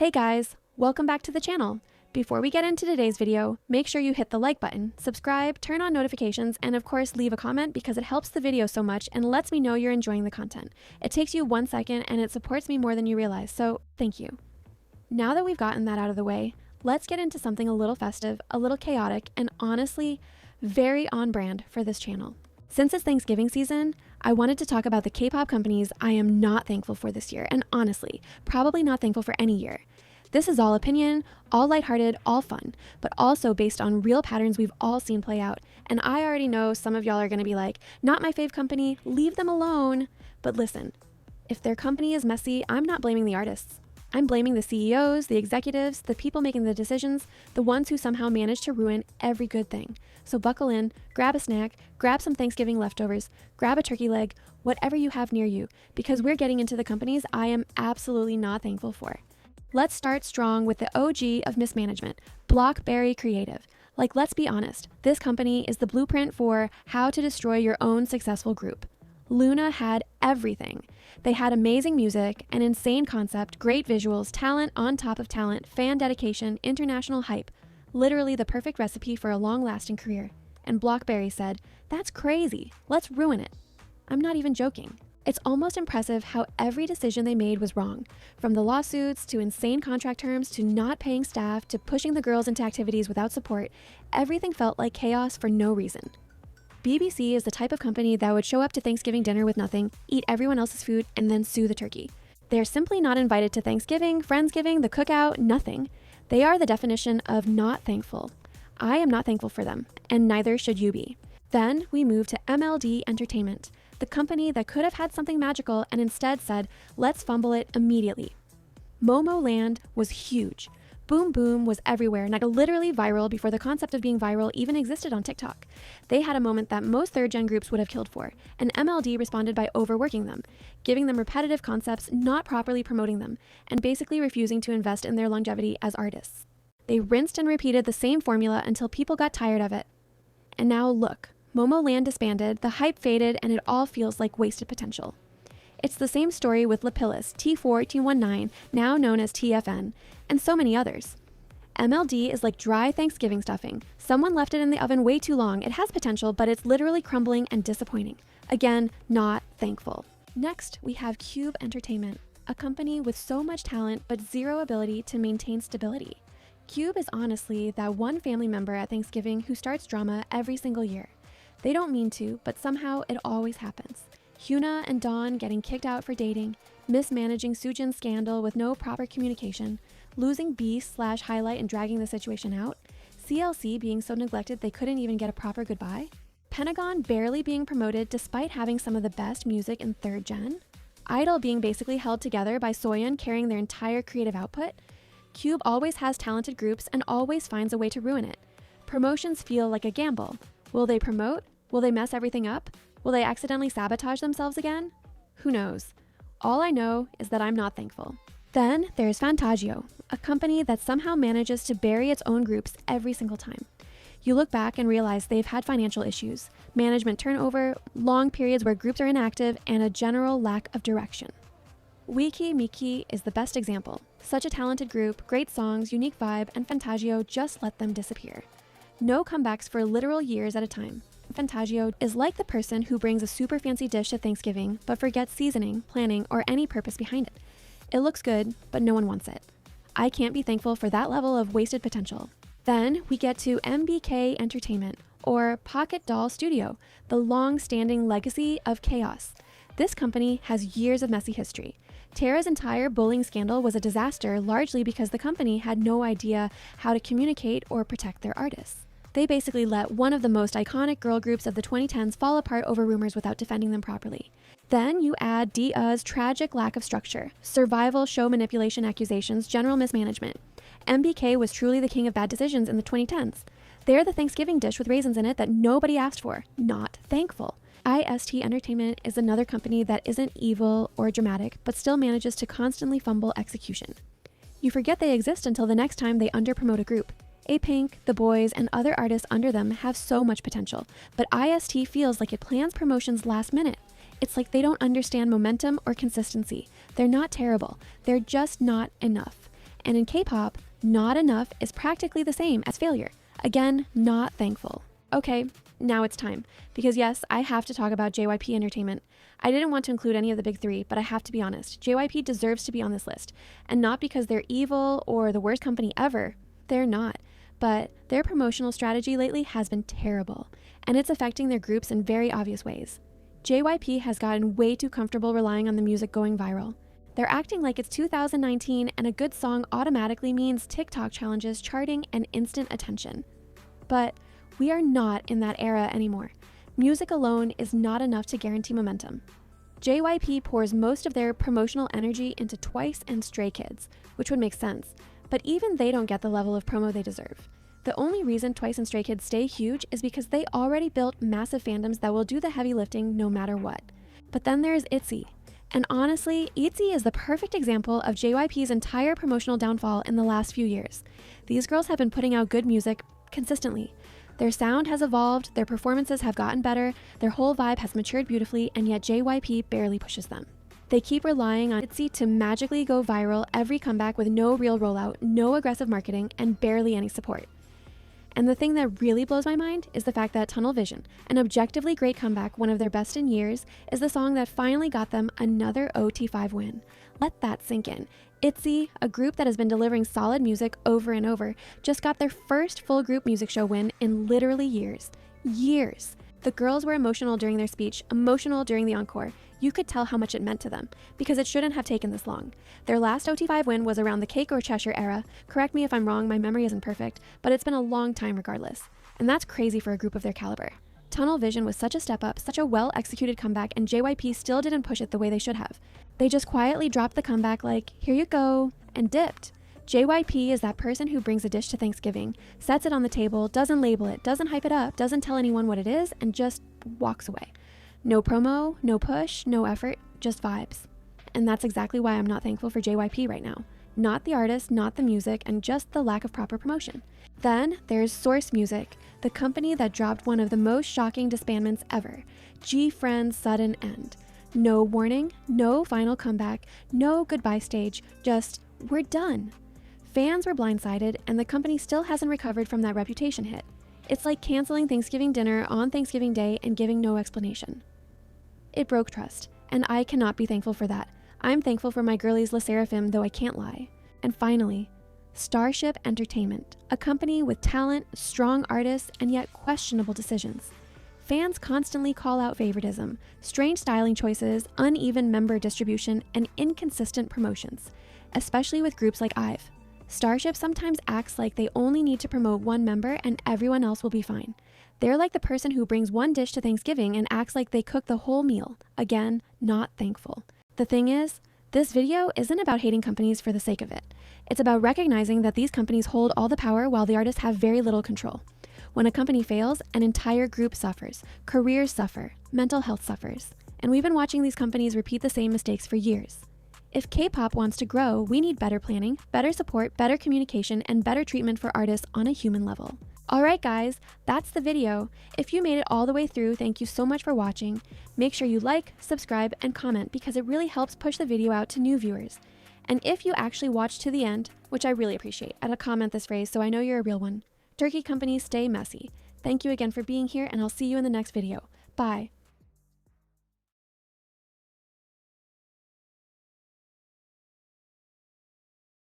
Hey guys, welcome back to the channel. Before we get into today's video, make sure you hit the like button, subscribe, turn on notifications, and of course leave a comment because it helps the video so much and lets me know you're enjoying the content. It takes you 1 second and it supports me more than you realize, so thank you. Now that we've gotten that out of the way, let's get into something a little festive, a little chaotic, and honestly, very on brand for this channel. Since it's Thanksgiving season, I wanted to talk about the K-pop companies I am not thankful for this year, and honestly, probably not thankful for any year. This is all opinion, all lighthearted, all fun, but also based on real patterns we've all seen play out. And I already know some of y'all are going to be like, not my fave company, leave them alone. But listen, if their company is messy, I'm not blaming the artists. I'm blaming the CEOs, the executives, the people making the decisions, the ones who somehow manage to ruin every good thing. So buckle in, grab a snack, grab some Thanksgiving leftovers, grab a turkey leg, whatever you have near you, because we're getting into the companies I am absolutely not thankful for. Let's start strong with the OG of mismanagement, BlockBerry Creative. Like, let's be honest, this company is the blueprint for how to destroy your own successful group. LOONA had everything. They had amazing music, an insane concept, great visuals, talent on top of talent, fan dedication, international hype. Literally the perfect recipe for a long-lasting career. And BlockBerry said, "That's crazy. Let's ruin it." I'm not even joking. It's almost impressive how every decision they made was wrong. From the lawsuits, to insane contract terms, to not paying staff, to pushing the girls into activities without support, everything felt like chaos for no reason. BBC is the type of company that would show up to Thanksgiving dinner with nothing, eat everyone else's food, and then sue the turkey. They're simply not invited to Thanksgiving, Friendsgiving, the cookout, nothing. They are the definition of not thankful. I am not thankful for them, and neither should you be. Then we move to MLD Entertainment, the company that could have had something magical and instead said, let's fumble it immediately. Momoland was huge. Boom Boom was everywhere, not literally viral before the concept of being viral even existed on TikTok. They had a moment that most third-gen groups would have killed for, and MLD responded by overworking them, giving them repetitive concepts, not properly promoting them, and basically refusing to invest in their longevity as artists. They rinsed and repeated the same formula until people got tired of it. And now look. Momoland disbanded, the hype faded, and it all feels like wasted potential. It's the same story with Lapillus, T4T19, now known as TFN, and so many others. MLD is like dry Thanksgiving stuffing. Someone left it in the oven way too long. It has potential, but it's literally crumbling and disappointing. Again, not thankful. Next, we have Cube Entertainment, a company with so much talent but zero ability to maintain stability. Cube is honestly that one family member at Thanksgiving who starts drama every single year. They don't mean to, but somehow it always happens. HyunA Dawn getting kicked out for dating, mismanaging Soyeon's scandal with no proper communication, losing B/highlight and dragging the situation out, CLC being so neglected they couldn't even get a proper goodbye, Pentagon barely being promoted despite having some of the best music in third gen, I-DLE being basically held together by Soyeon carrying their entire creative output. Cube always has talented groups and always finds a way to ruin it. Promotions feel like a gamble. Will they promote? Will they mess everything up? Will they accidentally sabotage themselves again? Who knows? All I know is that I'm not thankful. Then there's Fantagio, a company that somehow manages to bury its own groups every single time. You look back and realize they've had financial issues, management turnover, long periods where groups are inactive, and a general lack of direction. Wiki Miki is the best example. Such a talented group, great songs, unique vibe, and Fantagio just let them disappear. No comebacks for literal years at a time. Fantagio is like the person who brings a super fancy dish to Thanksgiving but forgets seasoning, planning, or any purpose behind it. It looks good, but no one wants it. I can't be thankful for that level of wasted potential. Then we get to MBK Entertainment, or Pocket Doll Studio, the long-standing legacy of chaos. This company has years of messy history. Tara's entire bullying scandal was a disaster largely because the company had no idea how to communicate or protect their artists. They basically let one of the most iconic girl groups of the 2010s fall apart over rumors without defending them properly. Then you add D.A.'s tragic lack of structure, survival show manipulation accusations, general mismanagement. MBK was truly the king of bad decisions in the 2010s. They're the Thanksgiving dish with raisins in it that nobody asked for. Not thankful. IST Entertainment is another company that isn't evil or dramatic, but still manages to constantly fumble execution. You forget they exist until the next time they underpromote a group. A-Pink, The Boys, and other artists under them have so much potential, but IST feels like it plans promotions last minute. It's like they don't understand momentum or consistency. They're not terrible. They're just not enough. And in K-pop, not enough is practically the same as failure. Again, not thankful. Okay, now it's time. Because yes, I have to talk about JYP Entertainment. I didn't want to include any of the big three, but I have to be honest. JYP deserves to be on this list. And not because they're evil or the worst company ever. They're not. But their promotional strategy lately has been terrible. And it's affecting their groups in very obvious ways. JYP has gotten way too comfortable relying on the music going viral. They're acting like it's 2019 and a good song automatically means TikTok challenges, charting, and instant attention. But we are not in that era anymore. Music alone is not enough to guarantee momentum. JYP pours most of their promotional energy into Twice and Stray Kids, which would make sense, but even they don't get the level of promo they deserve. The only reason Twice and Stray Kids stay huge is because they already built massive fandoms that will do the heavy lifting no matter what. But then there's ITZY. And honestly, ITZY is the perfect example of JYP's entire promotional downfall in the last few years. These girls have been putting out good music consistently. Their sound has evolved, their performances have gotten better, their whole vibe has matured beautifully, and yet JYP barely pushes them. They keep relying on ITZY to magically go viral every comeback with no real rollout, no aggressive marketing, and barely any support. And the thing that really blows my mind is the fact that Tunnel Vision, an objectively great comeback, one of their best in years, is the song that finally got them another OT5 win. Let that sink in. ITZY, a group that has been delivering solid music over and over, just got their first full group music show win in literally years. Years. The girls were emotional during their speech, emotional during the encore. You could tell how much it meant to them, because it shouldn't have taken this long. Their last OT5 win was around the Cake or Cheshire era. Correct me if I'm wrong, my memory isn't perfect, but it's been a long time regardless. And that's crazy for a group of their caliber. Tunnel Vision was such a step up, such a well-executed comeback, and JYP still didn't push it the way they should have. They just quietly dropped the comeback like, here you go, and dipped. JYP is that person who brings a dish to Thanksgiving, sets it on the table, doesn't label it, doesn't hype it up, doesn't tell anyone what it is, and just walks away. No promo, no push, no effort, just vibes. And that's exactly why I'm not thankful for JYP right now. Not the artist, not the music, and just the lack of proper promotion. Then there's Source Music, the company that dropped one of the most shocking disbandments ever, G-Friend's sudden end. No warning, no final comeback, no goodbye stage, just, we're done. Fans were blindsided, and the company still hasn't recovered from that reputation hit. It's like canceling Thanksgiving dinner on Thanksgiving Day and giving no explanation. It broke trust, and I cannot be thankful for that. I'm thankful for my girlies LE SSERAFIM, though I can't lie. And finally, Starship Entertainment, a company with talent, strong artists, and yet questionable decisions. Fans constantly call out favoritism, strange styling choices, uneven member distribution, and inconsistent promotions, especially with groups like IVE. Starship sometimes acts like they only need to promote one member and everyone else will be fine. They're like the person who brings one dish to Thanksgiving and acts like they cook the whole meal. Again, not thankful. The thing is, this video isn't about hating companies for the sake of it. It's about recognizing that these companies hold all the power while the artists have very little control. When a company fails, an entire group suffers, careers suffer, mental health suffers. And we've been watching these companies repeat the same mistakes for years. If K-pop wants to grow, we need better planning, better support, better communication, and better treatment for artists on a human level. Alright guys, that's the video. If you made it all the way through, thank you so much for watching. Make sure you like, subscribe, and comment because it really helps push the video out to new viewers. And if you actually watched to the end, which I really appreciate, add a comment this phrase so I know you're a real one. Turkey companies stay messy. Thank you again for being here, and I'll see you in the next video. Bye.